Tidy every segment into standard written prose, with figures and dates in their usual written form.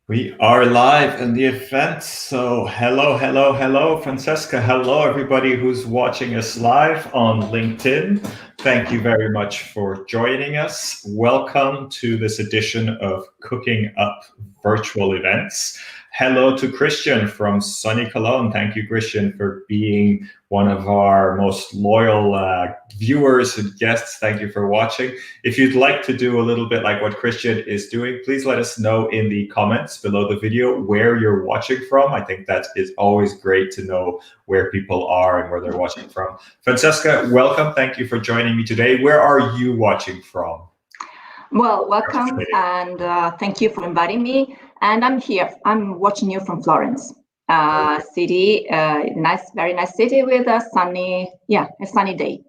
We are live in the event. So hello, Francesca. Hello, everybody who's watching us live on LinkedIn. Thank you very much for joining us. Welcome to this edition of Cooking Up Virtual Events. Hello to Christian from sunny Cologne. Thank you, Christian, for being one of our most loyal viewers and guests. Thank you for watching. If you'd like to do a little bit like what Christian is doing, please let us know in the comments below the video where you're watching from. I think that is always great to know where people are and where they're watching from. Francesca, welcome. Thank you for joining me today. Where are you watching from? Well, welcome and thank you for inviting me. And I'm here. I'm watching you from Florence, city, very nice city with a sunny day.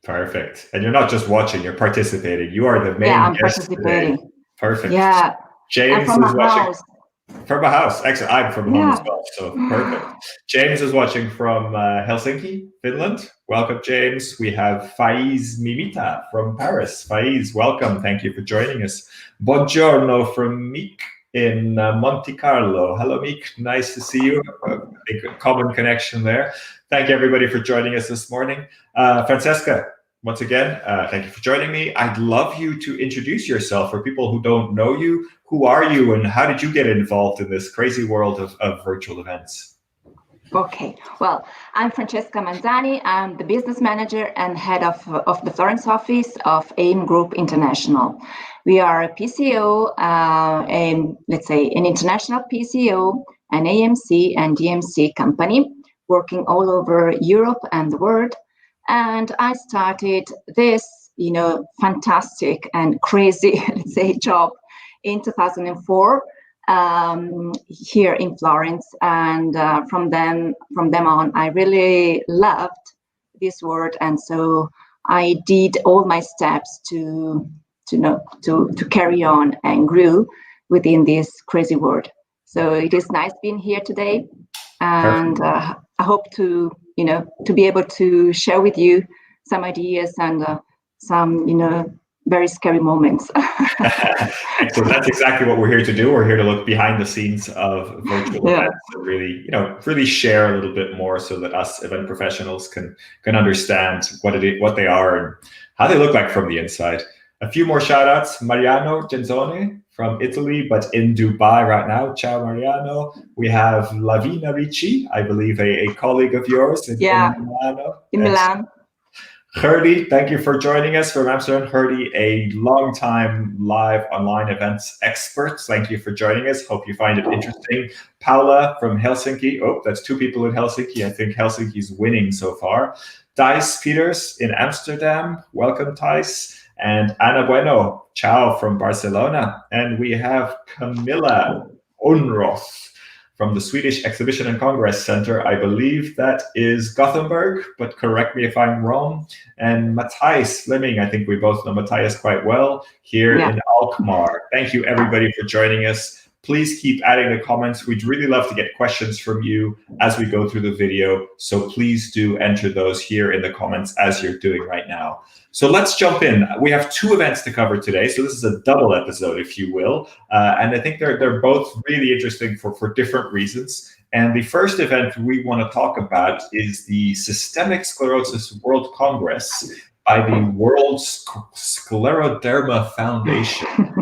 Perfect. And you're not just watching, you're participating. You are the main I'm guest participating. today. Perfect. Yeah. James from is watching house. from a house. Excellent. I'm from home as well, so perfect. James is watching from Helsinki, Finland. Welcome, James. We have Faiz Mimita from Paris. Faiz, welcome. Thank you for joining us. Buongiorno from Meek in Monte Carlo. Hello, Meek. Nice to see you. A common connection there. Thank you, everybody, for joining us this morning. Francesca, once again, thank you for joining me. I'd love you to introduce yourself for people who don't know you. Who are you and how did you get involved in this crazy world of virtual events? Okay, well, I'm Francesca Manzani. I'm the business manager and head of the Florence office of AIM Group International. We are a PCO, let's say an international PCO, an AMC and DMC company working all over Europe and the world. And I started this, fantastic and crazy, let's say, job in 2004 here in Florence. And from them on, I really loved this word. And so I did all my steps to carry on and grew within this crazy word. So it is nice being here today. And I hope to be able to share with you some ideas and some, very scary moments. So that's exactly what we're here to do. We're here to look behind the scenes of virtual events and really share a little bit more so that us event professionals can understand what they are and how they look like from the inside. A few more shout outs. Mariano Genzone from Italy, but in Dubai right now. Ciao, Mariano. We have Lavina Ricci, I believe a colleague of yours in Milano. In Milan. Gerdy, thank you for joining us from Amsterdam. Gerdy, a long-time live online events expert. Thank you for joining us. Hope you find it interesting. Paula from Helsinki. Oh, that's two people in Helsinki. I think Helsinki's winning so far. Thijs Peters in Amsterdam. Welcome, Thijs. And Ana Bueno, ciao from Barcelona. And we have Camilla Unroth from the Swedish Exhibition and Congress Center. I believe that is Gothenburg, but correct me if I'm wrong. And Matthias Fleming, I think we both know Matthias quite well, here in Alkmaar. Thank you, everybody, for joining us. Please keep adding the comments. We'd really love to get questions from you as we go through the video. So please do enter those here in the comments as you're doing right now. So let's jump in. We have two events to cover today. So this is a double episode, if you will. And I think they're both really interesting for different reasons. And the first event we want to talk about is the Systemic Sclerosis World Congress by the World Scleroderma Foundation.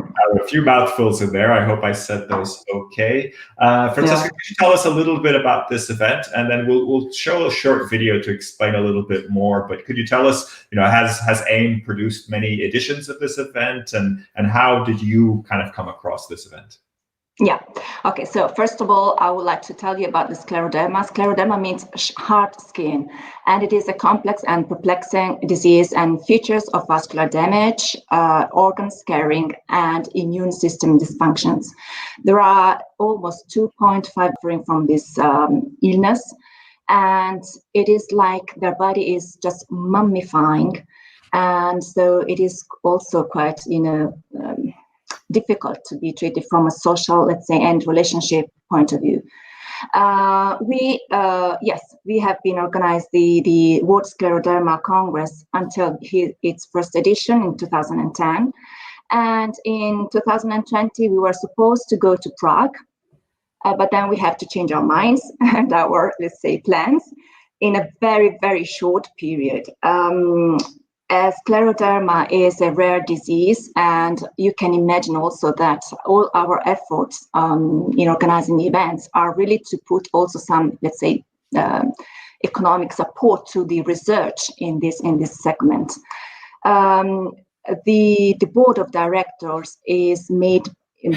A few mouthfuls in there. I hope I said those okay. Francesca, could you tell us a little bit about this event, and then we'll show a short video to explain a little bit more. But could you tell us, has AIM produced many editions of this event, and how did you kind of come across this event? Yeah. Okay. So first of all, I would like to tell you about the scleroderma. Scleroderma means hard skin, and it is a complex and perplexing disease and features of vascular damage, organ scarring, and immune system dysfunctions. There are almost 2.5 suffering from this illness, and it is like their body is just mummifying, and so it is also quite, difficult to be treated from a social, let's say, and relationship point of view. We have been organized the World Scleroderma Congress until its first edition in 2010. And in 2020, we were supposed to go to Prague, but then we have to change our minds and our, let's say, plans in a very, very short period. As Scleroderma is a rare disease, and you can imagine also that all our efforts in organizing events are really to put also some, let's say, economic support to the research in this segment. The board of directors is made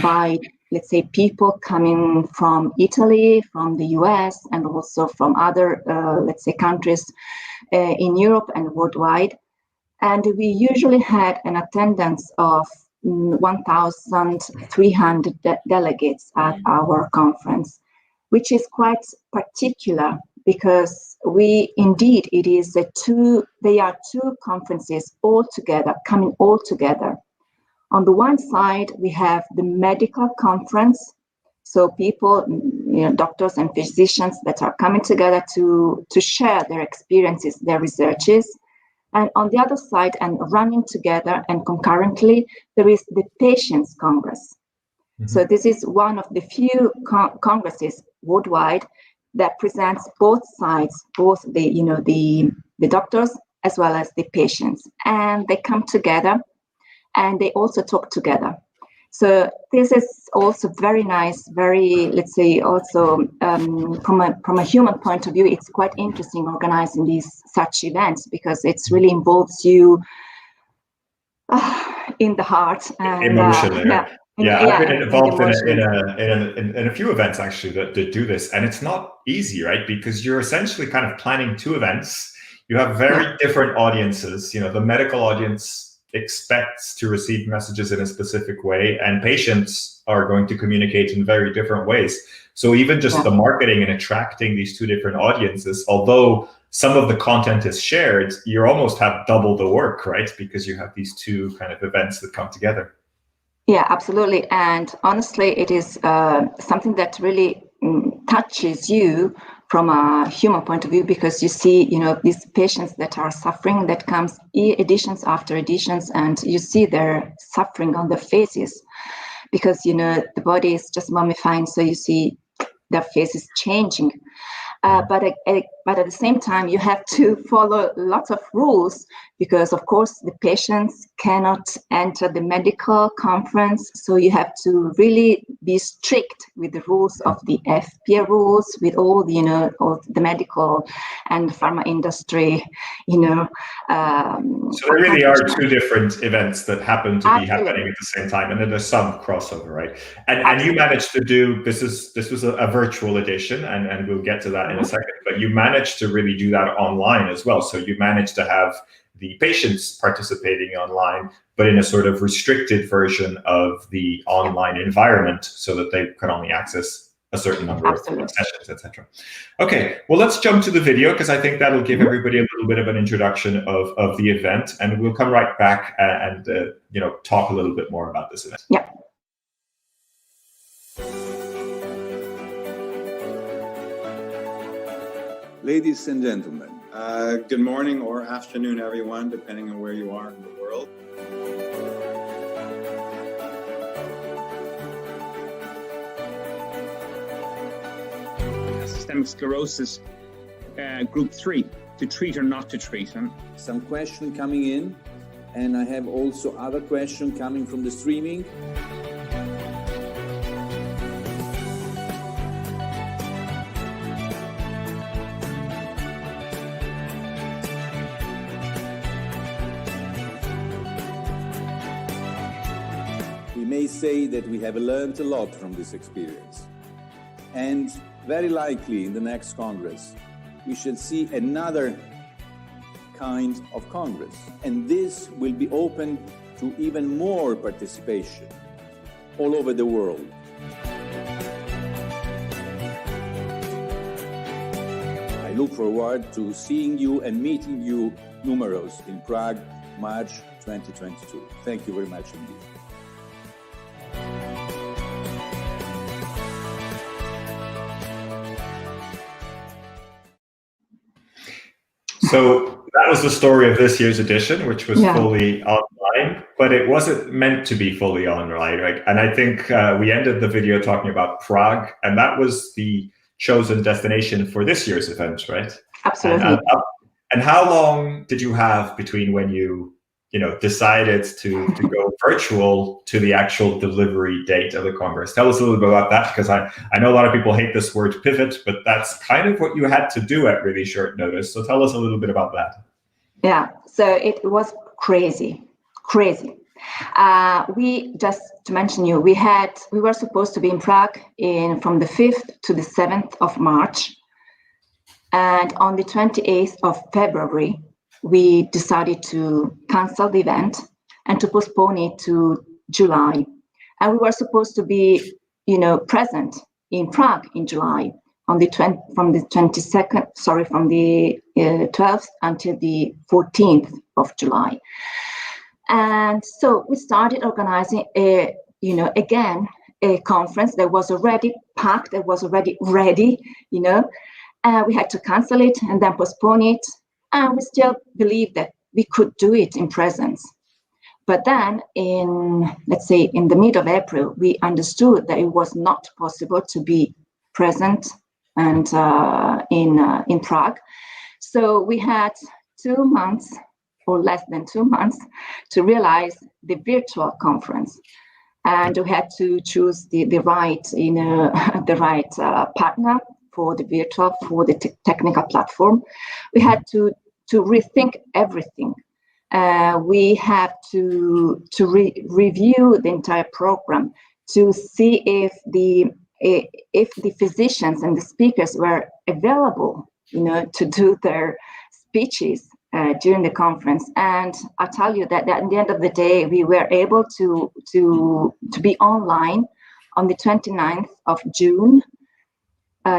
by, let's say, people coming from Italy, from the US, and also from other, let's say, countries in Europe and worldwide. And we usually had an attendance of 1,300 delegates at our conference, which is quite particular because they are two conferences coming all together. On the one side, we have the medical conference, so people, doctors and physicians that are coming together to share their experiences, their researches. And on the other side, and running together and concurrently, there is the Patients Congress. Mm-hmm. So this is one of the few congresses worldwide that presents both sides, both the doctors as well as the patients, and they come together and they also talk together. So this is also very nice, very, let's say, also from a human point of view, it's quite interesting organizing such events because it really involves you in the heart. And, emotionally. I've been involved in a few events actually that do this, and it's not easy, right? Because you're essentially kind of planning two events. You have very different audiences. The medical audience expects to receive messages in a specific way, and patients are going to communicate in very different ways. So even just the marketing and attracting these two different audiences, although some of the content is shared, you almost have double the work, right? Because you have these two kind of events that come together. Yeah, absolutely. And honestly, it is something that really touches you from a human point of view, because you see, these patients that are suffering, that comes editions after editions, and you see their suffering on their faces because, the body is just mummifying. So you see their faces changing. But at the same time, you have to follow lots of rules because, of course, the patients cannot enter the medical conference. So you have to really be strict with the rules of the FPA rules, with all the, all the medical and pharma industry, So there really are two different events that happen to be happening at the same time, and then there's some crossover, right? And you managed to do this was a virtual edition, and we'll get to that in a second. But you managed to really do that online as well. So you managed to have the patients participating online, but in a sort of restricted version of the online environment, so that they can only access a certain number of sessions, etc. Okay, well, let's jump to the video because I think that'll give everybody a little bit of an introduction of the event, and we'll come right back and talk a little bit more about this event. Yeah. Ladies and gentlemen, good morning or afternoon, everyone, depending on where you are in the world. Systemic sclerosis, group 3, to treat or not to treat. And some question coming in, and I have also other question coming from the streaming. We may say that we have learned a lot from this experience, and very likely in the next Congress, we shall see another kind of Congress, and this will be open to even more participation all over the world. I look forward to seeing you and meeting you numerous in Prague, March 2022. Thank you very much indeed. So that was the story of this year's edition, which was fully online. but it wasn't meant to be fully on, right? Like, and I think we ended the video talking about Prague, and that was the chosen destination for this year's event, right? Absolutely. And how long did you have between when you decided to go virtual to the actual delivery date of the Congress? Tell us a little bit about that, because I know a lot of people hate this word pivot, but that's kind of what you had to do at really short notice. So tell us a little bit about that. Yeah, so it was crazy. We just to mention you, we were supposed to be in Prague from the 5th to the 7th of March, and on the 28th of February, we decided to cancel the event and to postpone it to July. And we were supposed to be, present in Prague in July from the 12th until the 14th of July. And so we started organizing a conference that was already packed, that was already ready, we had to cancel it and then postpone it. And we still believed that we could do it in presence. But then in the middle of April, we understood that it was not possible to be present and in Prague. So we had 2 months or less than 2 months to realize the virtual conference. And we had to choose the right partner for the virtual, for the technical platform. We had to rethink everything. We have to review the entire program to see if the physicians and the speakers were available, to do their speeches during the conference. And I tell you that at the end of the day, we were able to be online on the 29th of June.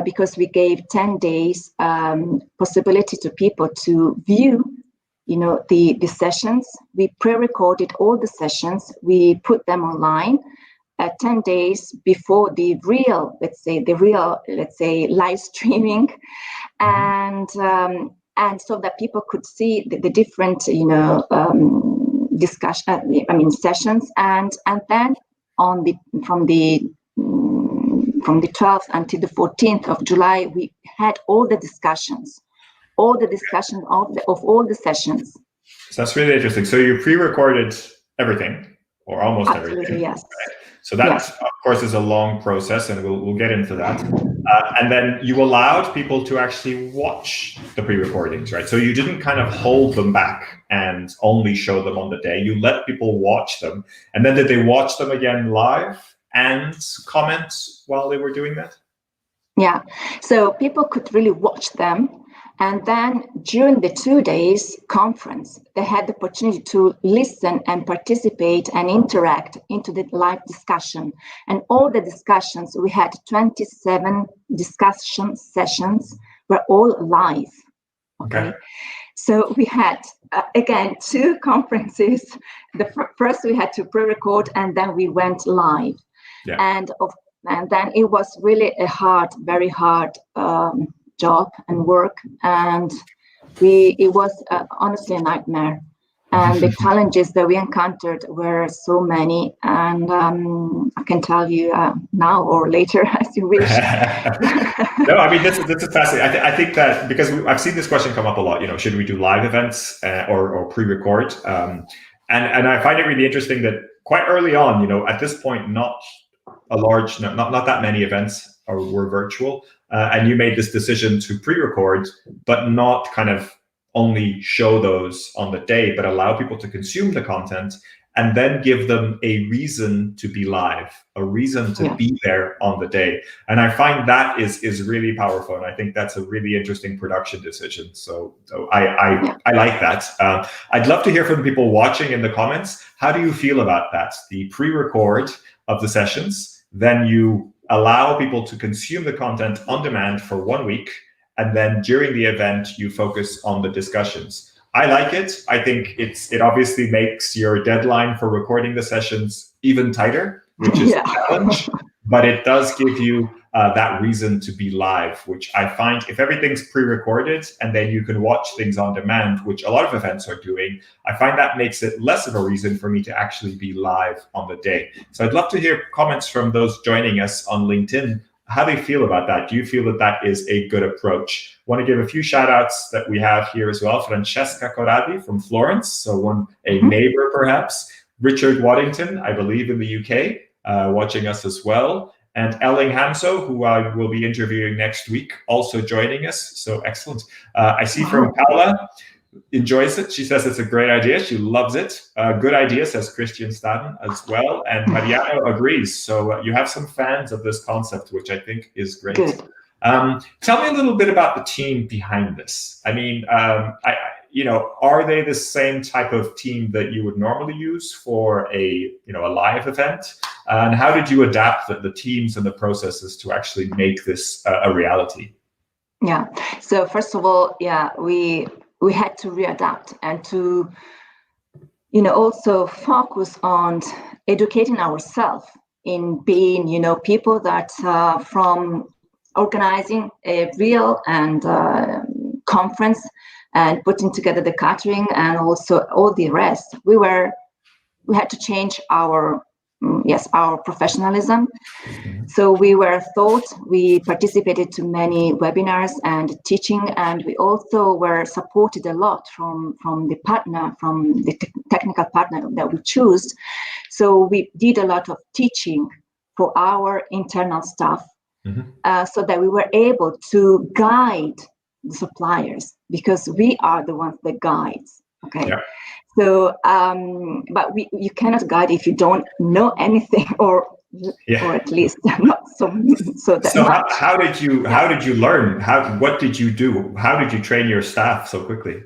Because we gave 10 days possibility to people to view, the sessions. We pre-recorded all the sessions. We put them online 10 days before the real live streaming, and so that people could see the different, sessions, and then from the 12th until the 14th of July, we had all the discussions of all the sessions. So that's really interesting. So you pre-recorded everything, or almost Absolutely, everything. yes. Right? So that, of course, is a long process, and we'll get into that. And then you allowed people to actually watch the pre-recordings, right? So you didn't kind of hold them back and only show them on the day. You let people watch them. And then did they watch them again live and comment while they were doing that? Yeah, so people could really watch them. And then during the 2 days conference, they had the opportunity to listen and participate and interact into the live discussion. And all the discussions, we had 27 discussion sessions, were all live. Okay. So we had, again, 2 conferences. First we had to pre-record, and then we went live. Yeah. And then it was really very hard job and work, and it was honestly a nightmare. And the challenges that we encountered were so many, and I can tell you now or later as you wish. No, I mean, this is fascinating. I think that because I've seen this question come up a lot, should we do live events or pre-record? And I find it really interesting that quite early on, at this point, not that many events were virtual, and you made this decision to pre-record, but not kind of only show those on the day, but allow people to consume the content and then give them a reason to be live, a reason to be there on the day. And I find that is really powerful, and I think that's a really interesting production decision. So I like that. I'd love to hear from people watching in the comments. How do you feel about that? The pre-record of the sessions, then you allow people to consume the content on demand for 1 week, and then during the event, you focus on the discussions. I like it. I think it obviously makes your deadline for recording the sessions even tighter, which is a challenge, but it does give you that reason to be live, which I find if everything's pre-recorded and then you can watch things on demand, which a lot of events are doing, I find that makes it less of a reason for me to actually be live on the day. So I'd love to hear comments from those joining us on LinkedIn, how they feel about that. Do you feel that that is a good approach? Want to give a few shout outs that we have here as well. Francesca Manzani from Florence, so a neighbor perhaps. Richard Waddington, I believe in the UK, watching us as well. And Elling Hamso, who I will be interviewing next week, also joining us. So excellent. I see from Paula, enjoys it. She says it's a great idea. She loves it. Good idea, says Christian Staden as well. And Mariano agrees. So you have some fans of this concept, which I think is great. Good. Tell me a little bit about the team behind this. I mean, are they the same type of team that you would normally use for a live event? And how did you adapt the teams and the processes to actually make this a reality? Yeah. So first of all, we had to readapt and to, also focus on educating ourselves in being, people that from organizing a real and conference and putting together the catering and also all the rest. We had to change our professionalism. So we participated to many webinars and teaching, and we also were supported a lot from the partner, from the technical partner that we chose. So we did a lot of teaching for our internal staff, so that we were able to guide the suppliers, because we are the ones that guides. Okay. Yeah. So, but you cannot guide if you don't know anything, or at least not so that much. How did you learn? What did you do? How did you train your staff so quickly?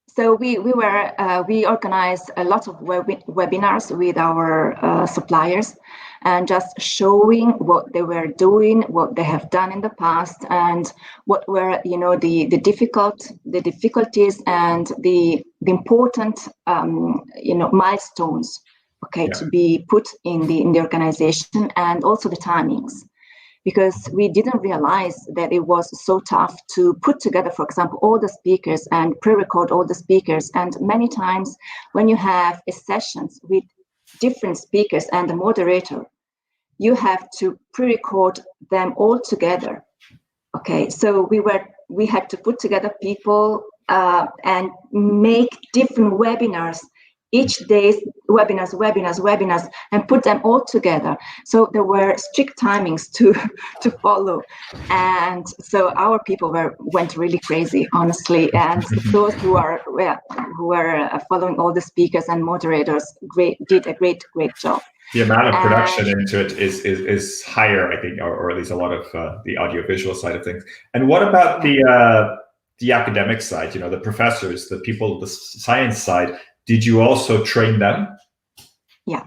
So we organized a lot of webinars with our suppliers, and just showing what they were doing, what they have done in the past, and what were the difficulties and the important milestones, to be put in the organization, and also the timings. Because we didn't realize that it was so tough to put together, for example, all the speakers and pre-record all the speakers. And many times when you have sessions with different speakers and the moderator, you have to pre-record them all together. Okay, so we had to put together people and make different webinars. Each day's webinars, and put them all together. So there were strict timings to follow, and so our people went really crazy, honestly. And those who were following all the speakers and moderators did a great job. The amount of production into it is higher, I think, or at least a lot of the audiovisual side of things. And what about the academic side? The professors, the people, the science side. Did you also train them? Yeah.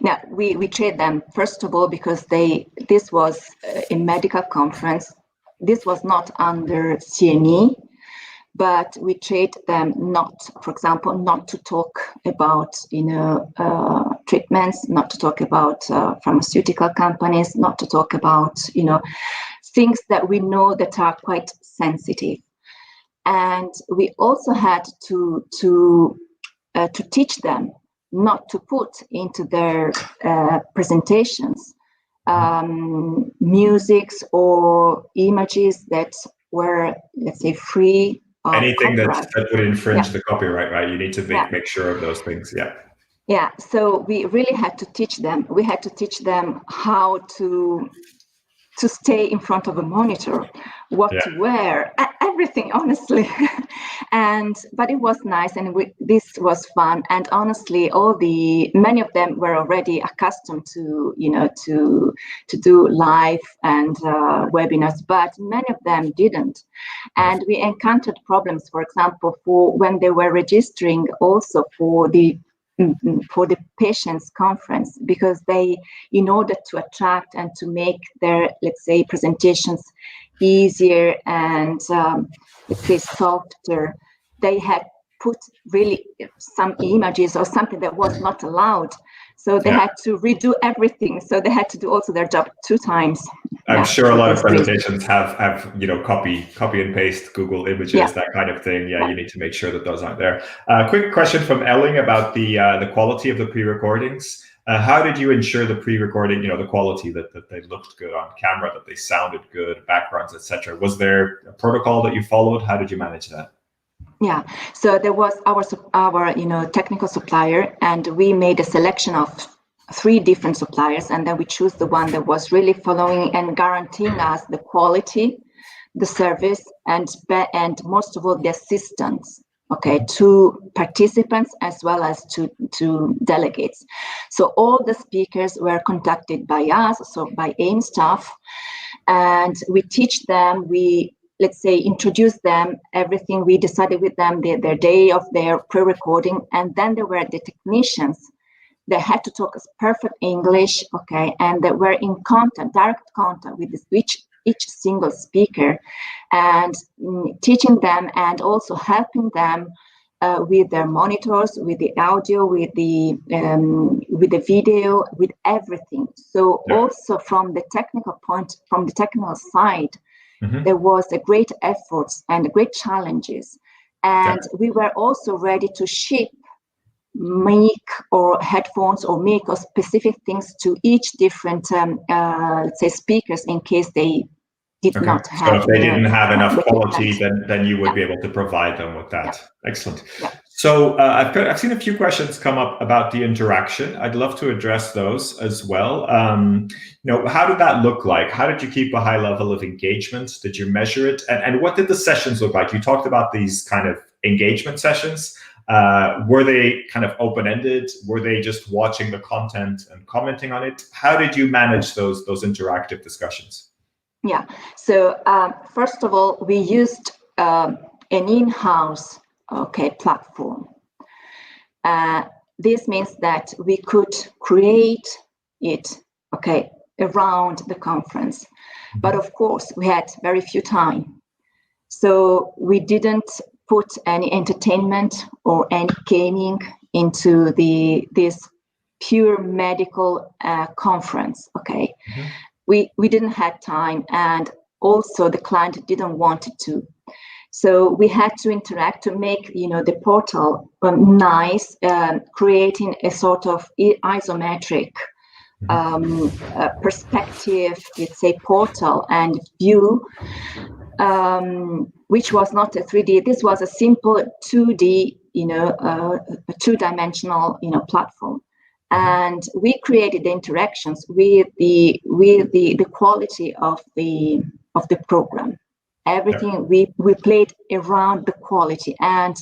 Now, we trained them, first of all, because this was a medical conference. This was not under CME, but we trained them for example, not to talk about, treatments, not to talk about pharmaceutical companies, not to talk about, things that we know that are quite sensitive. And we also had to teach them not to put into their presentations musics or images that were, let's say, free of anything copyright. that would infringe the copyright, right? You need to make sure of those things. Yeah. So we really had to teach them. We had to teach them how to stay in front of a monitor, what to wear, everything, honestly. But it was nice, and this was fun. And honestly, many of them were already accustomed to do live and webinars, but many of them didn't. And we encountered problems, for example, for when they were registering also for the patients conference, because in order to attract and to make their, let's say, presentations easier and let's say softer, they had put really some images or something that was not allowed So they had to redo everything. So they had to do also their job 2 times. I'm sure a lot of presentations have copy and paste Google Images, that kind of thing. You need to make sure that those aren't there. Quick question from Elling about the quality of the pre-recordings. How did you ensure the pre-recording, the quality that they looked good on camera, that they sounded good, backgrounds, etc.? Was there a protocol that you followed? How did you manage that? Yeah, so there was our technical supplier, and we made a selection of 3 different suppliers, and then we choose the one that was really following and guaranteeing us the quality, the service, and most of all the assistance, to participants as well as to delegates. So all the speakers were contacted by us, so by AIM staff, and we teach them, let's say, introduce them, everything. We decided with them their day of their pre-recording, and then there were the technicians. They had to talk perfect English, and they were in direct contact with each single speaker, and teaching them and also helping them with their monitors, with the audio, with the video, with everything. So also from the technical side, there was a great efforts and great challenges, and we were also ready to ship mic or headphones or mic or specific things to each different let's say speakers in case they did not have. So if they didn't have enough quality, then you would be able to provide them with that. Excellent. So I've seen a few questions come up about the interaction. I'd love to address those as well. How did that look like? How did you keep a high level of engagement? Did you measure it? And what did the sessions look like? You talked about these kind of engagement sessions. Were they kind of open-ended? Were they just watching the content and commenting on it? How did you manage those interactive discussions? Yeah, so first of all, we used an in-house platform. This means that we could create it around the conference, but of course we had very few time, so we didn't put any entertainment or any gaming into this pure medical conference. We didn't have time, and also the client didn't want it to. So we had to interact to make the portal nice, creating a sort of isometric perspective, let's say, portal and view, which was not a 3D. This was a simple 2D, a 2-dimensional, platform. And we created the interactions with the quality of the program. Everything we played around the quality, and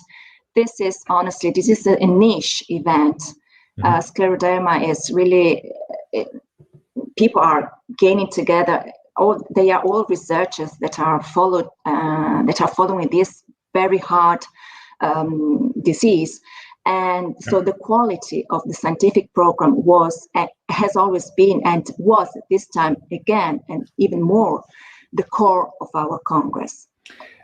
this is a niche event. Scleroderma is really, people are gaining together. They are all researchers that are following this very hard disease. And so the quality of the scientific program has always been, and was this time again, and even more, the core of our Congress.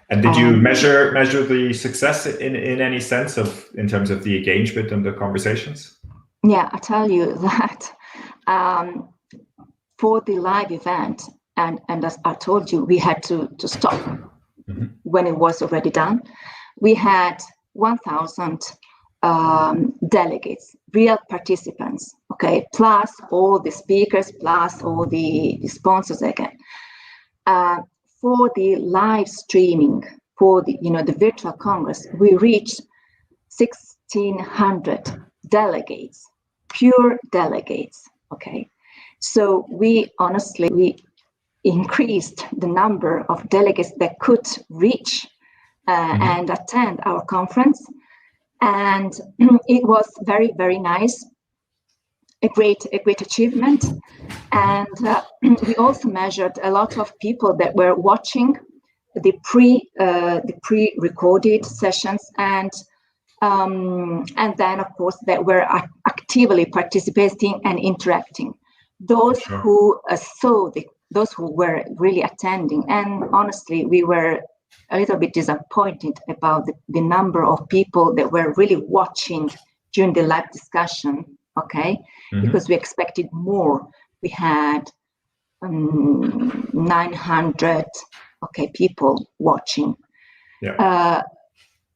And did you measure the success in any sense in terms of the engagement and the conversations? Yeah, I tell you that for the live event, and as I told you, we had to stop when it was already done. We had 1,000 delegates, real participants, plus all the speakers, plus all the sponsors again. For the live streaming, for the virtual Congress, we reached 1,600 delegates, pure delegates. So we increased the number of delegates that could reach and attend our conference, and it was very, very nice. A great achievement, and we also measured a lot of people that were watching the pre-recorded sessions, and then of course that were actively participating and interacting. Those who those who were really attending, and honestly, we were a little bit disappointed about the number of people that were really watching during the live discussion. okay, because we expected more. We had 900 people watching. Yeah.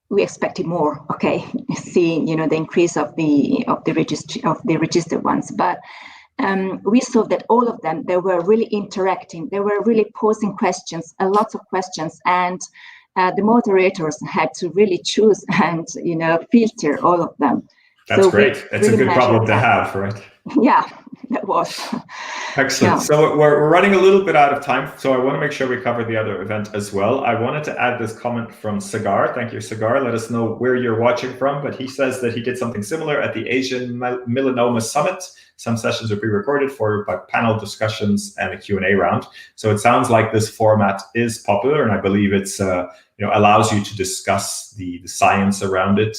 We expected more, okay, seeing the increase of the registered ones, but we saw that all of them, they were really interacting, they were really posing questions, a lot of questions, and the moderators had to really choose and filter all of them. That's great. It's a good problem to have, right? Yeah, that was. Excellent. Yeah. So we're running a little bit out of time, so I want to make sure we cover the other event as well. I wanted to add this comment from Sagar. Thank you, Sagar. Let us know where you're watching from, but he says that he did something similar at the Asian Melanoma Summit. Some sessions are pre-recorded for panel discussions and a Q&A round. So it sounds like this format is popular, and I believe it's allows you to discuss the science around it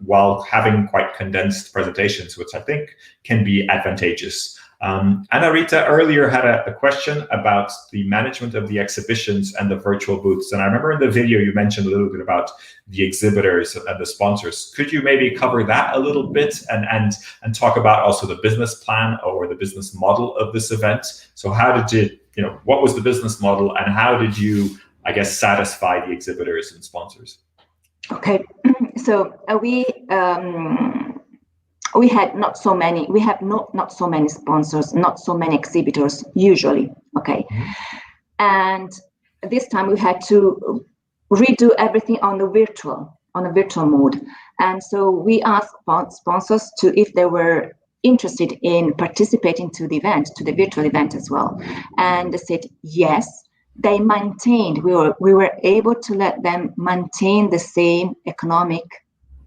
while having quite condensed presentations, which I think can be advantageous. Anna Rita earlier had a question about the management of the exhibitions and the virtual booths. And I remember in the video you mentioned a little bit about the exhibitors and the sponsors. Could you maybe cover that a little bit and talk about also the business plan or the business model of this event? So how did what was the business model and how did you, I guess, satisfy the exhibitors and sponsors? Okay, so we had not so many. We have not so many sponsors, not so many exhibitors usually. Okay, and this time we had to redo everything on a virtual mode, and so we asked sponsors if they were interested in participating to the virtual event as well, and they said yes. They maintained. We were able to let them maintain the same economic,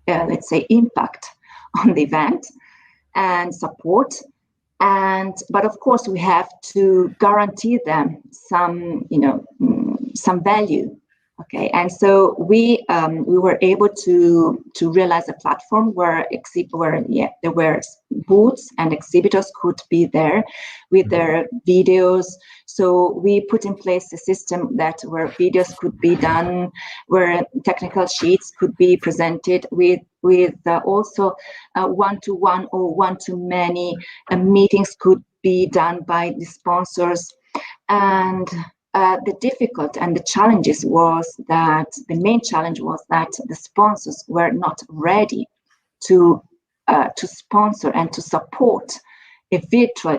let's say, impact on the event and support, but of course we have to guarantee them some value. Okay, and so we were able to realize a platform where there were booths and exhibitors could be there with their videos. So we put in place a system where videos could be done, where technical sheets could be presented with also one-to-one or one-to-many meetings could be done by the sponsors. And the difficult and the challenges was that the main challenge was that the sponsors were not ready to sponsor and to support a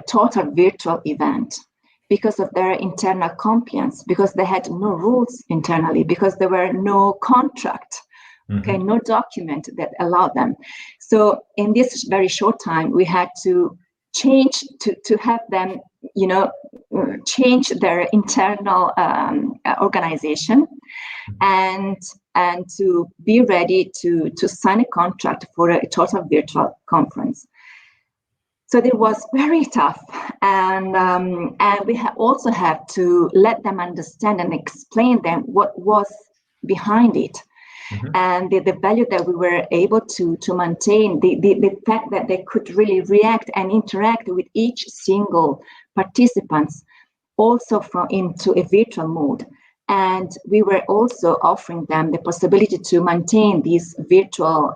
total virtual event because of their internal compliance, because they had no rules internally, because there were no contract, okay, no document that allowed them. So in this very short time, we had to change to have them change their internal organization and to be ready to sign a contract for a total virtual conference. So it was very tough, and we also have to let them understand and explain them what was behind it. And the value that we were able to maintain, the fact that they could really react and interact with each single participants also into a virtual mode. And we were also offering them the possibility to maintain these virtual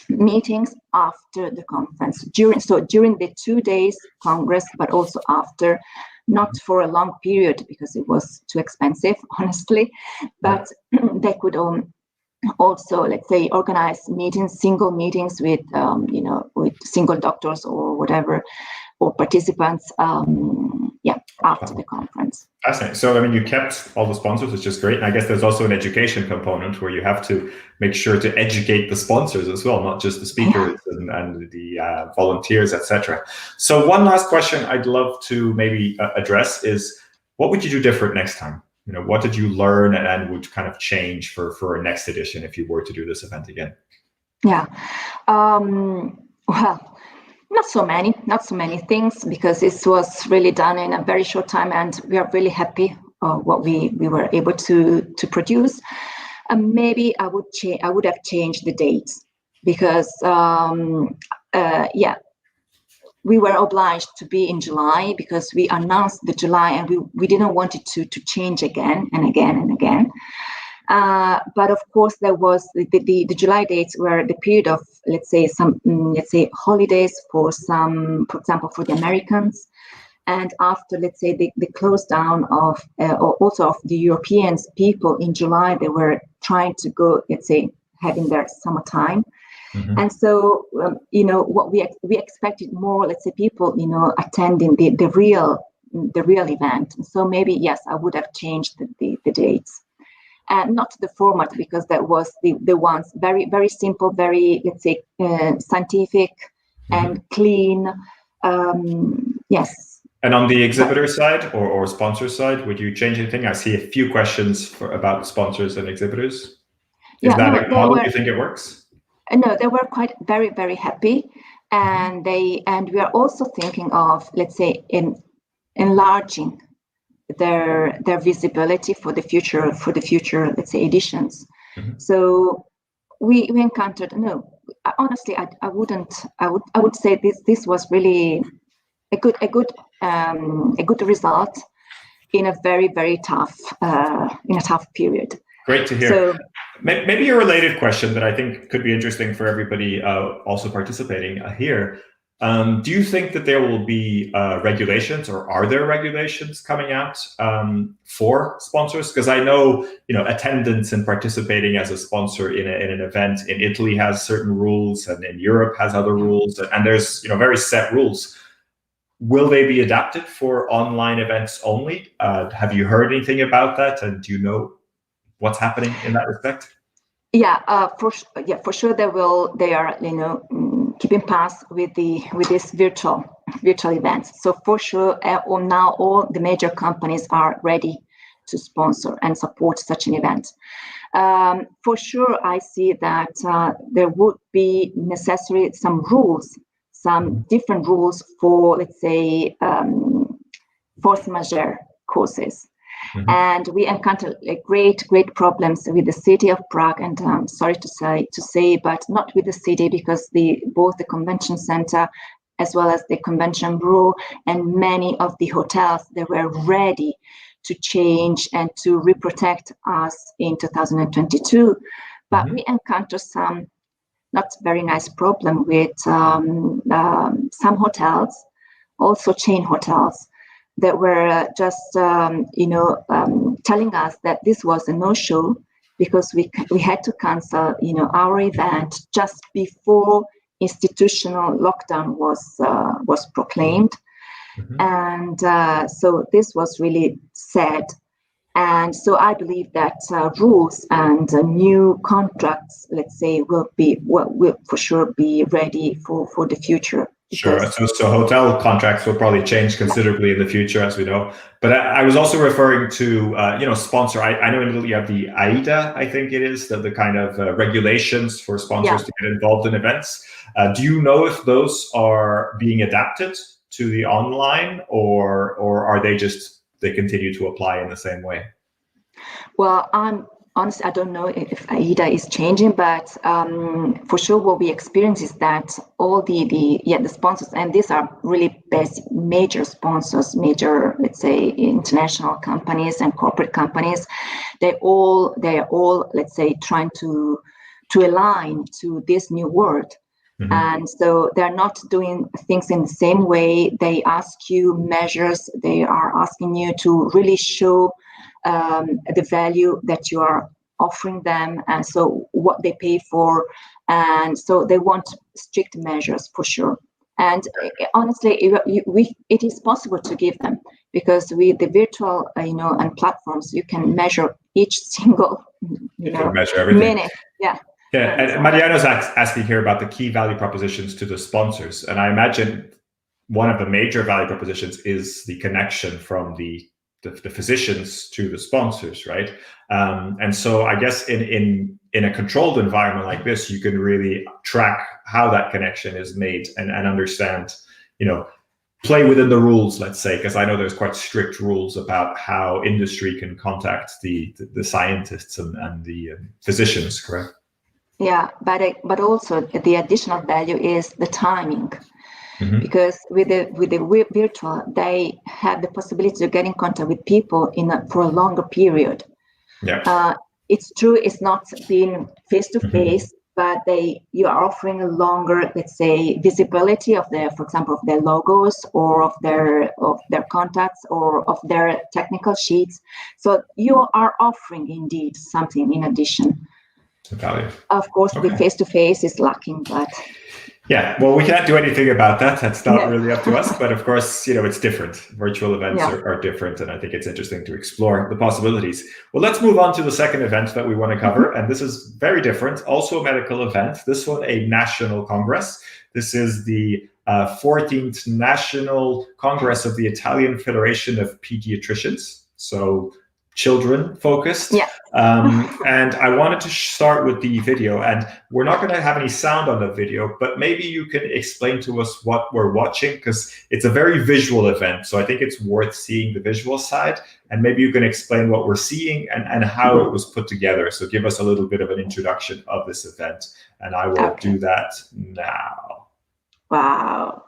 meetings after the conference, during the 2 days Congress, but also after, not for a long period because it was too expensive, honestly, but they could also, let's say, organize single meetings with single doctors or whatever, or participants, after the conference. Fascinating. So, I mean, you kept all the sponsors, which is great. And I guess there's also an education component where you have to make sure to educate the sponsors as well, not just the speakers and the volunteers, etc. So one last question I'd love to maybe address is, what would you do different next time? What did you learn and would kind of change for a next edition if you were to do this event again? Yeah. Well, not so many things, because this was really done in a very short time, and we are really happy what we were able to produce. Maybe I would have changed the dates, because we were obliged to be in July because we announced the July, and we didn't want it to change again and again and again. But of course, there was the July dates were the period of, let's say, holidays for some, for example, for the Americans. And after, let's say, the close down of also of the Europeans, people in July, they were trying to go, let's say, having their summertime. Mm-hmm. And so, what we expected more, let's say, people, attending the real event. So maybe, yes, I would have changed the dates. And not the format, because that was the ones very, very simple, very, let's say, scientific and clean. Yes. And on the exhibitor side or sponsor side, would you change anything? I see a few questions about sponsors and exhibitors. Is that a model you think it works? No, they were quite very, very happy, and we are also thinking of, let's say, enlarging their visibility for the future, let's say, editions. So we encountered, honestly, I would say this was really a good result in a very, very tough period. Great to hear. So, maybe a related question that I think could be interesting for everybody also participating here. Do you think that there will be regulations, or are there regulations coming out for sponsors? Because I know, attendance and participating as a sponsor in an event in Italy has certain rules, and in Europe has other rules, and there's very set rules. Will they be adapted for online events only? Have you heard anything about that? And do you know what's happening in that respect? For sure they will. They are, keeping pace with this virtual events. So for sure, now all the major companies are ready to sponsor and support such an event. For sure, I see that there would be necessary some different rules for, let's say, force majeure causes. And we encountered great problems with the city of Prague, and I'm sorry to say, but not with the city, because both the convention center as well as the convention bureau and many of the hotels, they were ready to change and to reprotect us in 2022. But we encountered some not very nice problem with some hotels, also chain hotels, that were just telling us that this was a no-show because we had to cancel our event just before institutional lockdown was proclaimed. And so this was really sad. And so I believe that rules and new contracts, let's say, will for sure be ready for the future. Sure. So hotel contracts will probably change considerably in the future, as we know. But I was also referring to, sponsor. I know in Italy you have the AIDA, I think it is, the kind of regulations for sponsors to get involved in events. Do you know if those are being adapted to the online, or are they continue to apply in the same way? Well, honestly, I don't know if AIDA is changing, but for sure what we experience is that all the sponsors, and these are really major sponsors, major, let's say, international companies and corporate companies, they are all, let's say, trying to align to this new world. And so they're not doing things in the same way. They ask you measures. They are asking you to really show the value that you are offering them, and so what they pay for. And so they want strict measures for sure. And honestly, it is possible to give them, because with the virtual, and platforms, you can measure each single, minute. Yeah, and Mariano's asking here about the key value propositions to the sponsors. And I imagine one of the major value propositions is the connection from the physicians to the sponsors, right? And so I guess in a controlled environment like this, you can really track how that connection is made and understand, play within the rules, let's say, because I know there's quite strict rules about how industry can contact the scientists and the physicians, correct? Yeah, but also the additional value is the timing, because with the virtual, they have the possibility to get in contact with people for a longer period. Yeah. it's true, it's not being face-to-face, but you are offering a longer, let's say, visibility of for example, of their logos or of their contacts or of their technical sheets. So you are offering indeed something in addition. Value. Of course, the face-to-face is lacking, but yeah, well, we can't do anything about that. That's not really up to us. But of course, it's different. Virtual events are different. And I think it's interesting to explore the possibilities. Well, let's move on to the second event that we want to cover. And this is very different. Also a medical event. This one, a national congress. This is the 14th National Congress of the Italian Federation of Paediatricians. So children focused. Yeah. And I wanted to start with the video, and we're not going to have any sound on the video, but maybe you can explain to us what we're watching, because it's a very visual event. So I think it's worth seeing the visual side, and maybe you can explain what we're seeing and how it was put together. So give us a little bit of an introduction of this event, and I will do that now. Wow.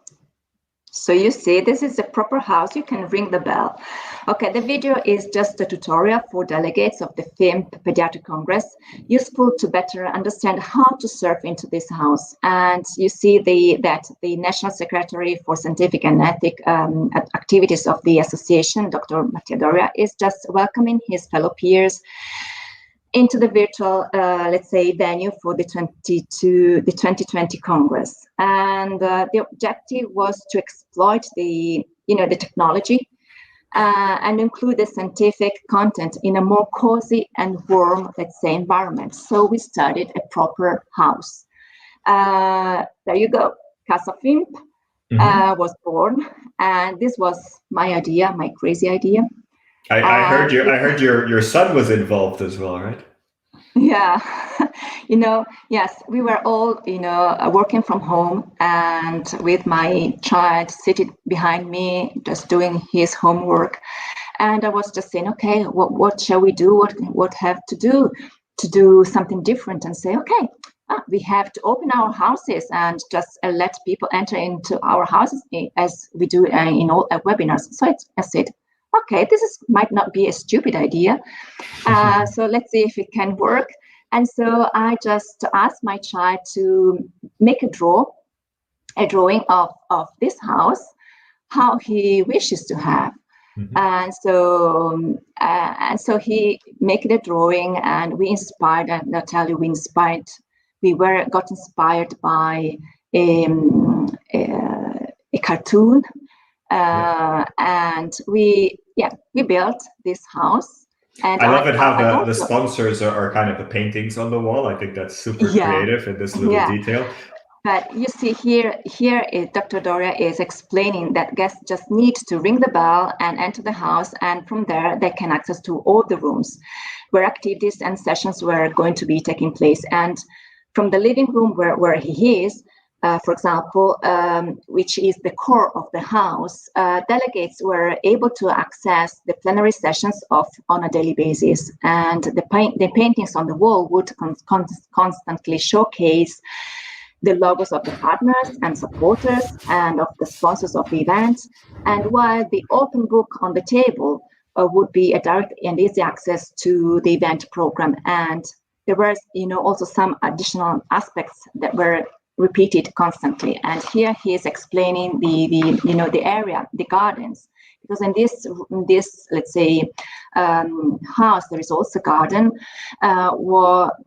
So you see, this is a proper house. You can ring the bell. Okay, the video is just a tutorial for delegates of the 5th Pediatric Congress, useful to better understand how to surf into this house. And you see that the National Secretary for Scientific and Ethic Activities of the association, Dr. Mattia Doria, is just welcoming his fellow peers into the virtual, let's say, venue for the 2020 Congress. And the objective was to exploit the technology and include the scientific content in a more cozy and warm, let's say, environment. So we studied a proper house. There you go. Casa Fimp was born, and this was my idea, my crazy idea. I heard your son was involved as well, right? Yeah, yes, we were all, working from home, and with my child sitting behind me, just doing his homework. And I was just saying, okay, what shall we do? What have to do something different, and say, okay, we have to open our houses and just let people enter into our houses as we do in all webinars. So I said, okay, might not be a stupid idea. So let's see if it can work. And so I just asked my child to make a drawing of this house, how he wishes to have. And so he made a drawing, and we inspired, and I'll tell you, we got inspired by a cartoon. And we built this house. And I love it how the sponsors are kind of the paintings on the wall. I think that's super creative in this little detail. But you see here Dr. Doria is explaining that guests just need to ring the bell and enter the house, and from there they can access to all the rooms where activities and sessions were going to be taking place. And from the living room where he is, for example, which is the core of the house, delegates were able to access the plenary sessions on a daily basis. And the paintings on the wall would constantly showcase the logos of the partners and supporters and of the sponsors of the event. And while the open book on the table would be a direct and easy access to the event program. And there were, also some additional aspects that were repeated constantly. And here he is explaining the area, the gardens, because in this let's say house there is also a garden,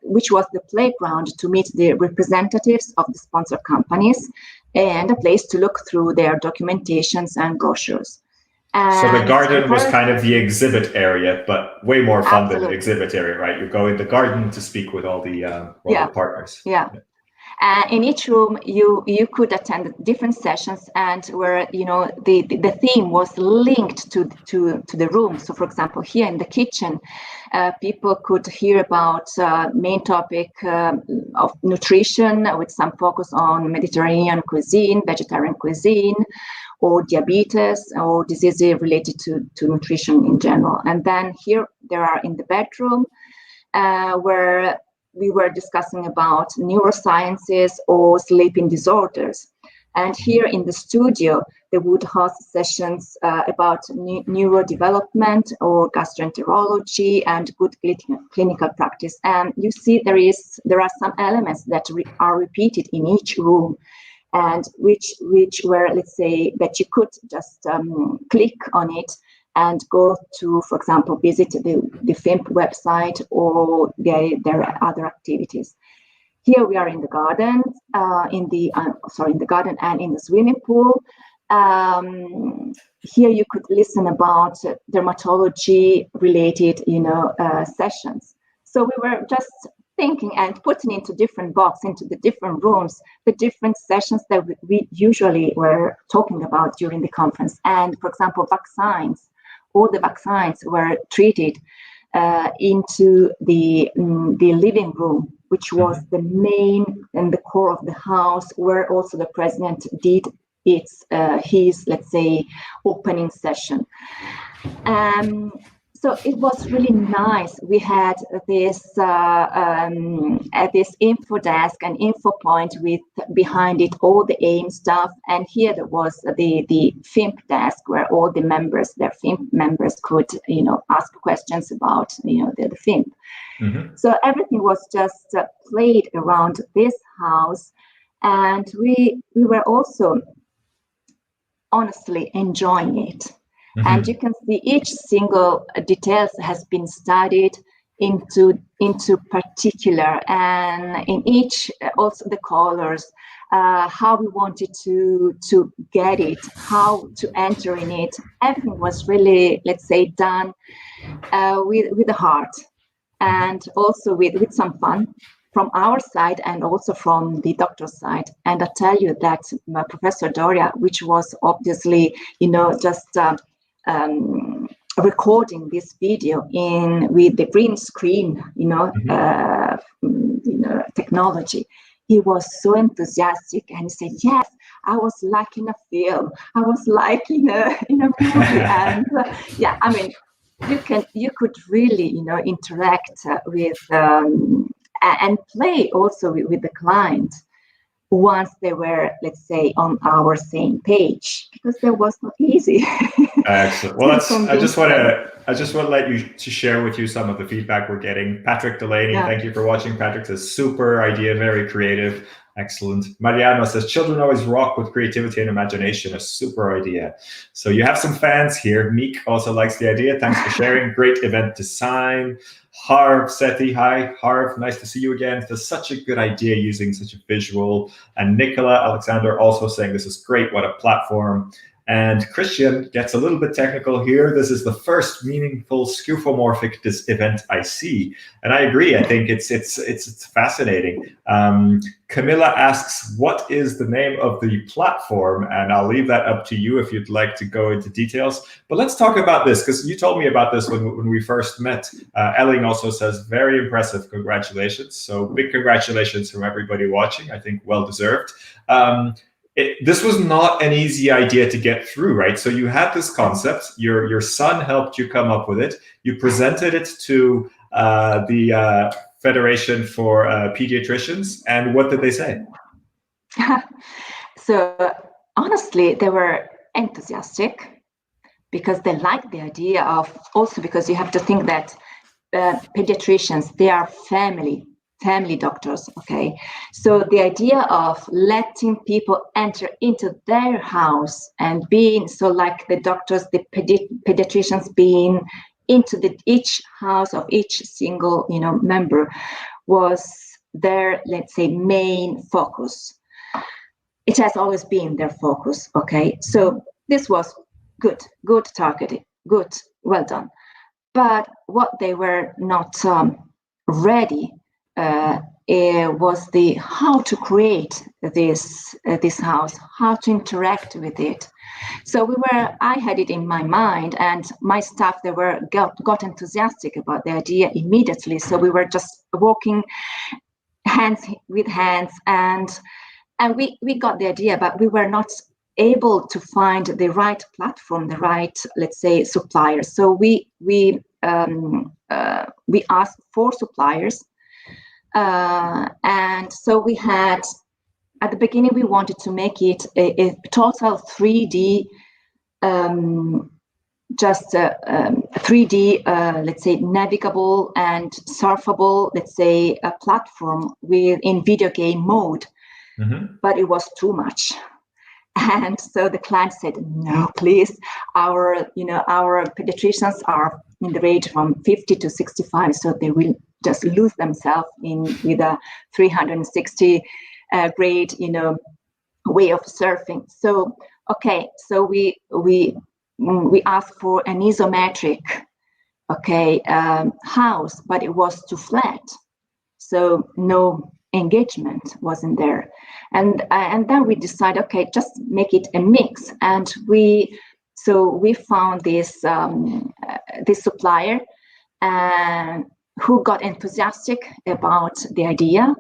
which was the playground to meet the representatives of the sponsor companies, and a place to look through their documentations and brochures. So the garden was kind of the exhibit area, but way more fun than the exhibit area, right? You go in the garden to speak with all the partners. Yeah. In each room, you could attend different sessions, and where the theme was linked to the room. So, for example, here in the kitchen, people could hear about main topic of nutrition, with some focus on Mediterranean cuisine, vegetarian cuisine, or diabetes, or diseases related to nutrition in general. And then here there are in the bedroom where we were discussing about neurosciences or sleeping disorders. And here in the studio, they would host sessions about neurodevelopment or gastroenterology and good clinical practice. And you see there are some elements that are repeated in each room, and which were, let's say, that you could just click on it and go to, for example, visit the FIMP website or their other activities. Here we are in the garden, in the garden and in the swimming pool. Here you could listen about dermatology-related, sessions. So we were just thinking and putting into different boxes, into the different rooms, the different sessions that we usually were talking about during the conference. And for example, vaccines, all the vaccines were treated into the living room, which was the main and the core of the house, where also the president did his, let's say, opening session. So it was really nice. We had this info desk and info point with behind it all the AIM stuff, and here there was the FIMP desk where all the members, their FIMP members, could ask questions about the FIMP. So everything was just played around this house, and we were also honestly enjoying it. And you can see each single details has been studied into particular, and in each also the colors, how we wanted to get it, how to enter in it. Everything was really, let's say, done with the heart, and also with some fun from our side and also from the doctor's side. And I tell you that Professor Doria, which was obviously just recording this video with the green screen, technology. He was so enthusiastic, and he said, "Yes, I was like in a film. I was like in a movie." And yeah, I mean, you could really interact with and play also with the client once they were, let's say, on our same page, because that was not easy. Excellent. Well, I just want to let you to share with you some of the feedback we're getting. Patrick Delaney, thank you for watching. Patrick says, super idea, very creative. Excellent. Mariano says, children always rock with creativity and imagination. A super idea. So you have some fans here. Meek also likes the idea. Thanks for sharing. Great event design. Harv Sethi, hi. Harv, nice to see you again. It's such a good idea using such a visual. And Nicola Alexander also saying this is great. What a platform. And Christian gets a little bit technical here. This is the first meaningful scufomorphic event I see. And I agree. I think it's fascinating. Camilla asks, what is the name of the platform? And I'll leave that up to you if you'd like to go into details. But let's talk about this, because you told me about this when we first met. Elling also says, very impressive. Congratulations. So big congratulations from everybody watching. I think well deserved. This was not an easy idea to get through, right? So you had this concept, your son helped you come up with it. You presented it to the Federation for Pediatricians, and what did they say? So honestly, they were enthusiastic because they liked the idea of, also because you have to think that pediatricians, they are family doctors, okay? So the idea of letting people enter into their house and being, so like the doctors, the pediatricians being into each house of each single, member, was their, let's say, main focus. It has always been their focus, okay? So this was good targeting, good, well done. But what they were not ready was the how to create this house, how to interact with it. So I had it in my mind, and my staff, they got enthusiastic about the idea immediately. So we were just walking hands with hands, and we got the idea, but we were not able to find the right platform, the right, let's say, supplier. So we asked for suppliers. And so we had at the beginning, we wanted to make it a total 3D, just 3D, let's say, navigable and surfable, let's say, a platform in video game mode. But it was too much. And so the client said, no, please, our pediatricians are in the range from 50 to 65, so they will just lose themselves with a 360 grade, way of surfing. So, okay, so we asked for an isometric, house, but it was too flat, so no engagement wasn't there, and then we decided, okay, just make it a mix, and we found this supplier who got enthusiastic about the idea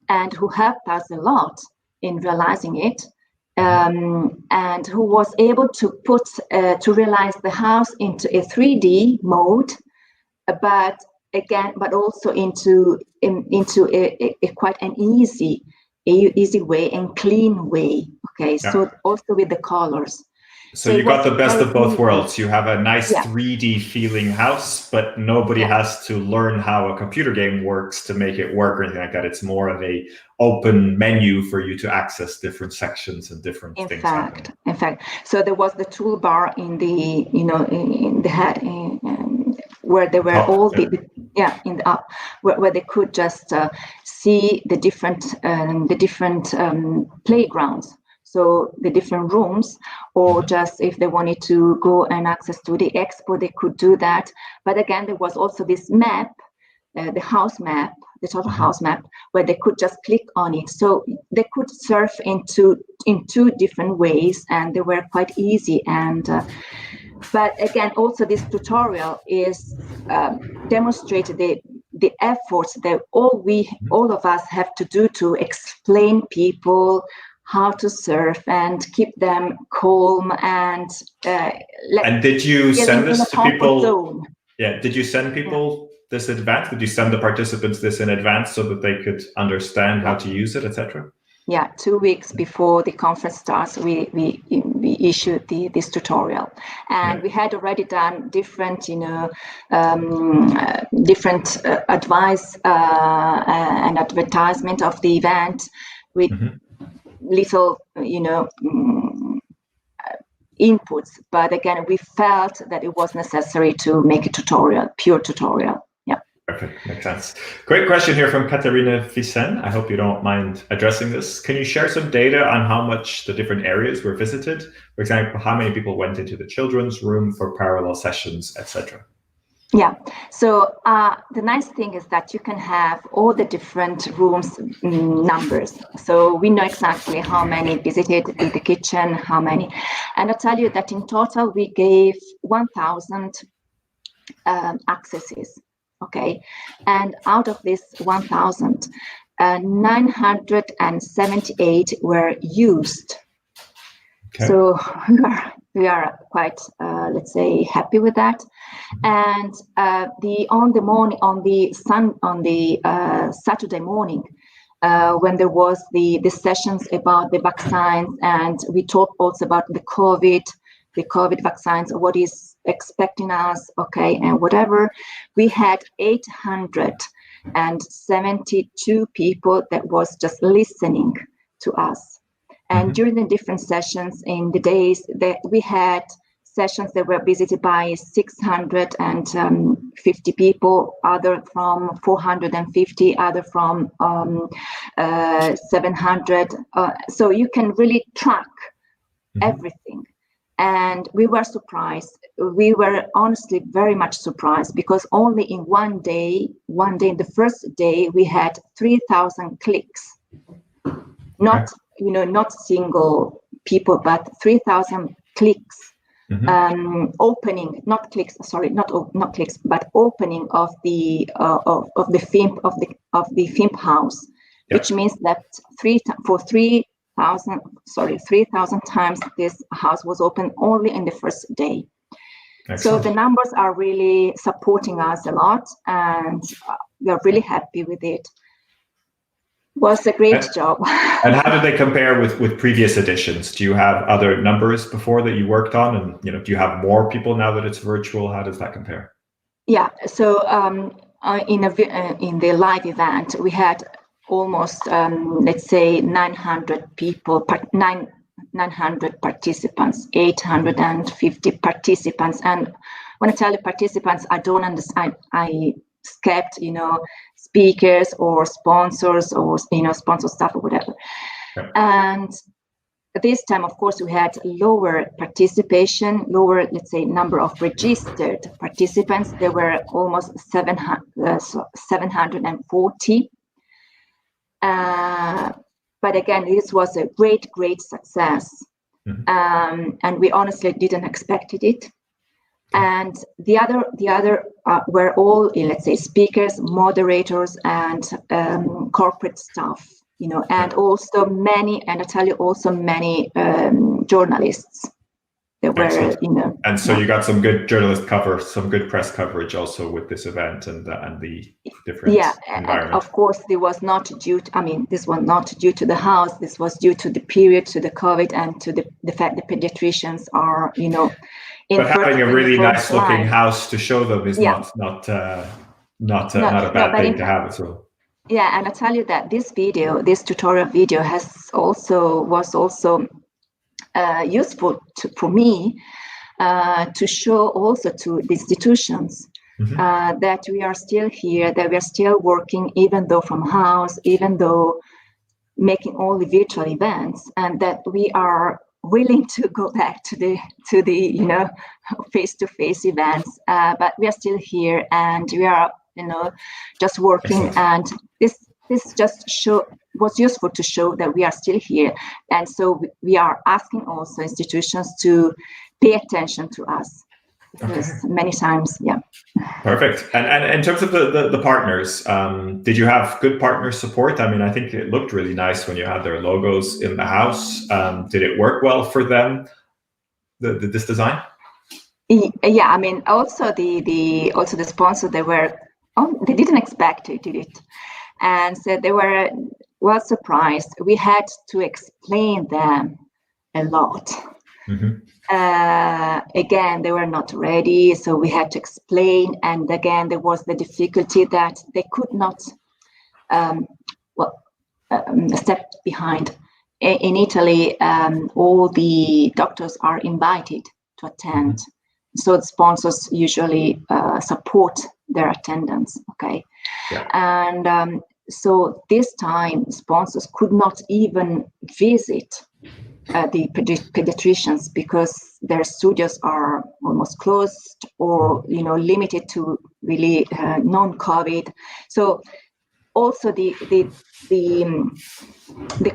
and who helped us a lot in realizing it, and who was able to realize the house into a 3D mode, but also into a quite an easy way and clean way. Okay, yeah. So also with the colors. So you got the best of both worlds. You have a nice 3D feeling house, but nobody has to learn how a computer game works to make it work or anything like that. It's more of a open menu for you to access different sections and different things. In fact, so there was the toolbar in the where there were all in the up, where they could just see the different playgrounds. So the different rooms, or just if they wanted to go and access to the expo, they could do that. But again, there was also this map, the house map, the total house map, where they could just click on it. So they could surf in two different ways, and they were quite easy. And but again, also this tutorial is demonstrated the efforts that all of us have to do to explain people how to surf and keep them calm and did you send this to people zone. Did you send people this in advance? Did you send the participants this in advance so that they could understand how to use it, etc.? 2 weeks before the conference starts, we issued this tutorial, and we had already done different advice and advertisement of the event with little inputs, but again, we felt that it was necessary to make a pure tutorial. Perfect, makes sense. Great question here from Katarina Vicen. I hope you don't mind addressing this. Can you share some data on how much the different areas were visited? For example, how many people went into the children's room for parallel sessions, etc.? Yeah, so the nice thing is that you can have all the different rooms numbers. So we know exactly how many visited the kitchen, how many. And I'll tell you that in total, we gave 1,000 accesses, okay? And out of this 1,000, 978 were used. Okay. So we are quite, let's say, happy with that. And on the Saturday morning, when there was the sessions about the vaccines, and we talked also about the COVID vaccines, what is expecting us, okay, and whatever, we had 872 people that was just listening to us. And during the different sessions in the days that we had sessions that were visited by 650 people, other from 450, other from 700. So you can really track everything. And we were surprised. We were honestly very much surprised, because only in one day, the first day, we had 3,000 clicks. Not single people, but 3,000 clicks, opening, not clicks, sorry, not clicks, but opening of the FIMP house, which means that 3,000 times this house was open only in the first day. Excellent. So the numbers are really supporting us a lot, and we are really happy with it. Was a great job. And how did they compare with previous editions? Do you have other numbers before that you worked on, and do you have more people now that it's virtual? How does that compare? Yeah. So in the live event, we had almost let's say 900 people, 900 participants, 850 participants. And when I tell you participants, I don't understand. I skipped, speakers or sponsors or sponsor staff or whatever. Yeah. And this time, of course, we had lower participation, lower, let's say, number of registered participants. There were almost 740. But again, this was a great success. Mm-hmm. And we honestly didn't expect it. And the other were all, let's say, speakers, moderators, and corporate staff, and also many, and I tell you, also many journalists. There were, And so you got some good journalist cover, some good press coverage also with this event and the different environment. And of course, this was not due to the house. This was due to the period, to the COVID, and to the fact that pediatricians are, but having a really nice looking house to show them is not a bad thing to have as well. Yeah, and I tell you that this tutorial video was also useful for me to show also to the institutions that we are still here, that we are still working, even though from house, even though making all the virtual events, and that we are willing to go back to the face-to-face events, but we are still here and we are just working. And this just was useful to show that we are still here, and so we are asking also institutions to pay attention to us, because many times, Perfect. And in terms of the partners, did you have good partner support? I mean, I think it looked really nice when you had their logos in the house. Did it work well for them, this design? Yeah, I mean, also the sponsor, they didn't expect it, did it? And so they were well surprised. We had to explain them a lot. Mm-hmm. Again, they were not ready, so we had to explain. And again, there was the difficulty that they could not step behind. In Italy, all the doctors are invited to attend. Mm-hmm. So the sponsors usually support their attendance, okay? Yeah. And so this time, sponsors could not even visit the pediatricians because their studios are almost closed or limited to really non-COVID. So also the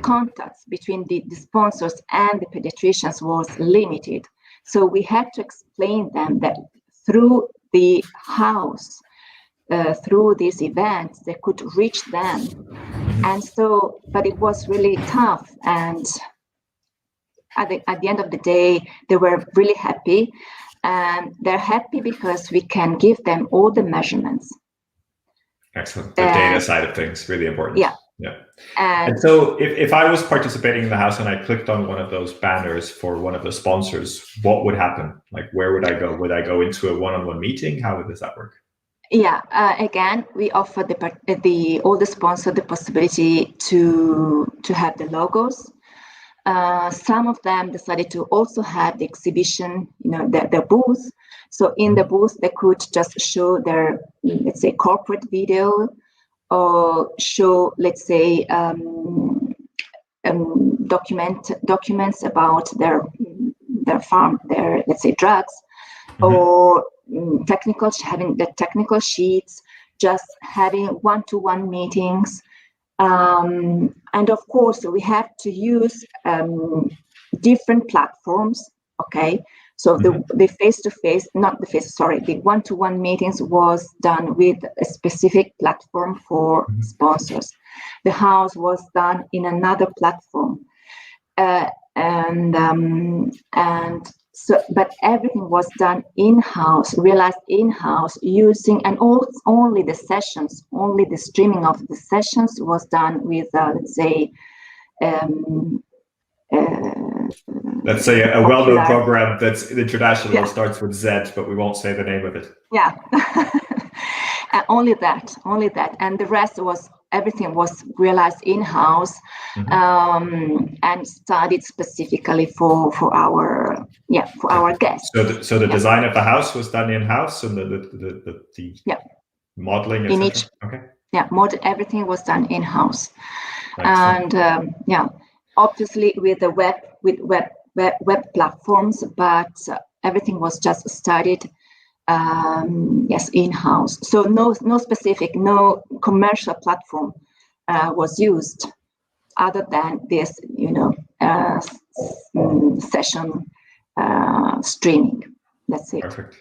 contacts between the sponsors and the pediatricians was limited. So we had to explain them that through the house, through these events, they could reach them. And so, but it was really tough. And at the end of the day, they were really happy. And they're happy because we can give them all the measurements. Excellent. The data side of things, really important. Yeah. Yeah. And so if I was participating in the house and I clicked on one of those banners for one of the sponsors, what would happen? Like, where would I go? Would I go into a one-on-one meeting? How does that work? Yeah, again, we offer all the sponsors the possibility to have the logos. Some of them decided to also have the exhibition, their booth. So in the booth, they could just show their, let's say, corporate video, or show, let's say, documents about their farm, their, let's say, drugs, or having the technical sheets, just having one-to-one meetings. And of course, we have to use different platforms, okay? So the face-to-face, the one-to-one meetings was done with a specific platform for sponsors. The house was done in another platform. And So, but everything was done in-house, realized in-house, using, and only the sessions, only the streaming of the sessions was done with, let's say, a well-known program that's international, starts with Z, but we won't say the name of it. Yeah, only that, and the rest was, everything was realized in-house, and studied specifically for our guests. So the design of the house was done in-house, and the modeling, etc. Everything was done in-house. Excellent. And obviously with the web platforms, but everything was just studied in-house. So no specific, no commercial platform was used other than this, session streaming. That's it. Perfect.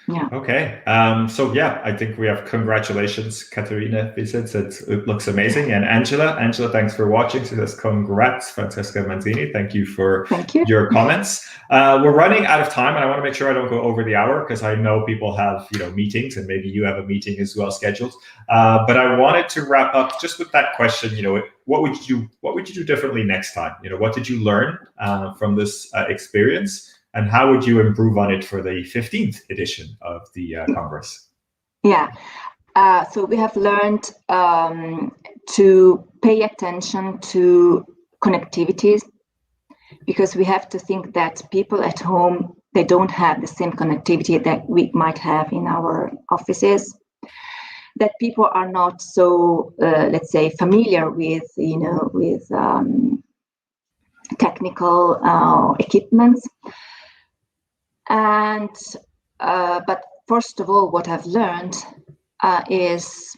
Yeah. Okay. So I think we have congratulations, Caterina Vicenz. It looks amazing. And Angela, thanks for watching. She says congrats, Francesca Manzani. Thank you for your comments. We're running out of time, and I want to make sure I don't go over the hour, because I know people have meetings, and maybe you have a meeting as well scheduled. But I wanted to wrap up just with that question. What would you do differently next time? What did you learn from this experience? And how would you improve on it for the 15th edition of the Congress? Yeah, so we have learned to pay attention to connectivities, because we have to think that people at home, they don't have the same connectivity that we might have in our offices, that people are not so, let's say, familiar with, technical equipments. And but first of all, what I've learned is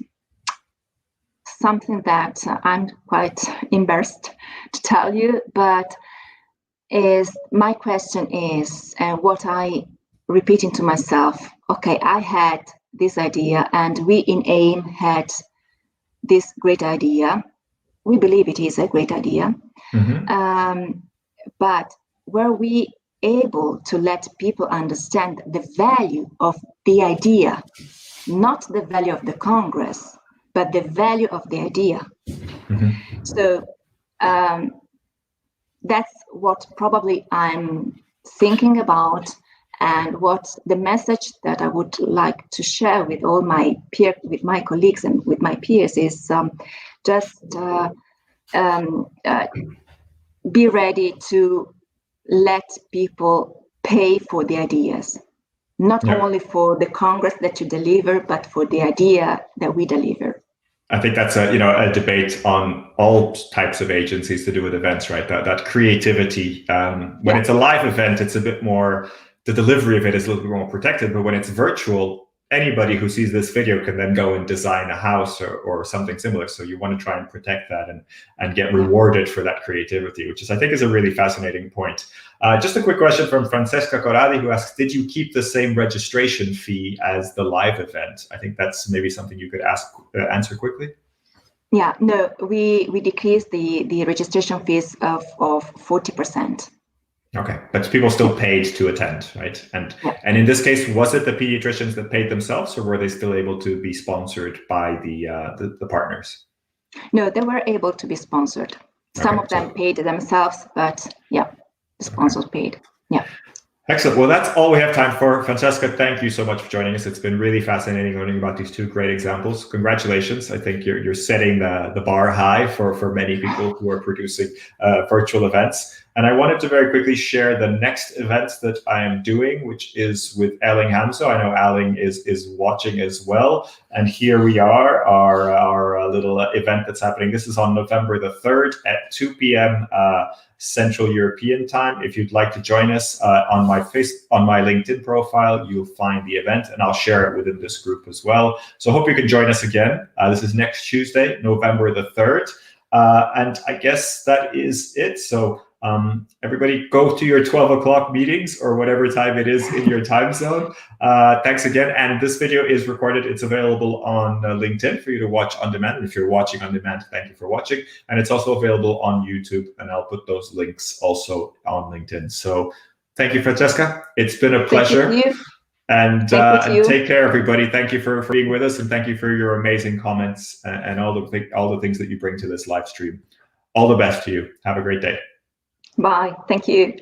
something that I'm quite embarrassed to tell you, but my question is, and what I repeating to myself, okay, I had this idea, and we in AIM had this great idea. We believe it is a great idea, but were we able to let people understand the value of the idea, not the value of the Congress, but the value of the idea? So that's what probably I'm thinking about, and what the message that I would like to share with all my with my colleagues and with my peers is just be ready to let people pay for the ideas, not only for the Congress that you deliver, but for the idea that we deliver. I think that's a debate on all types of agencies to do with events, right? That creativity. When it's a live event, it's a bit more, the delivery of it is a little bit more protected. But when it's virtual, anybody who sees this video can then go and design a house or something similar. So you want to try and protect that and get rewarded for that creativity, which is, I think, is a really fascinating point. Just a quick question from Francesca Corradi, who asks, did you keep the same registration fee as the live event? I think that's maybe something you could answer quickly. Yeah, no, we decreased the registration fees of 40%. Okay, but people still paid to attend, right? And in this case, was it the pediatricians that paid themselves, or were they still able to be sponsored by the partners? No, they were able to be sponsored. Some of them paid themselves, but the sponsors paid. Yeah. Excellent. Well, that's all we have time for. Francesca, thank you so much for joining us. It's been really fascinating learning about these two great examples. Congratulations. I think you're setting the bar high for many people who are producing virtual events. And I wanted to very quickly share the next event that I am doing, which is with Erling Hamzo. I know Erling is watching as well. And here we are, our little event that's happening. This is on November the 3rd at 2 p.m. Central European time. If you'd like to join us on my LinkedIn profile, you'll find the event, and I'll share it within this group as well. So I hope you can join us again. This is next Tuesday, November the 3rd. And I guess that is it. So everybody go to your 12 o'clock meetings or whatever time it is in your time zone. Thanks again. And this video is recorded. It's available on LinkedIn for you to watch on demand. And if you're watching on demand, thank you for watching. And it's also available on YouTube. And I'll put those links also on LinkedIn. So Thank you, Francesca. It's been a pleasure. Thank you. And Thank you. take care, everybody. Thank you for being with us, and thank you for your amazing comments and all the things that you bring to this live stream. All the best to you. Have a great day. Bye. Thank you.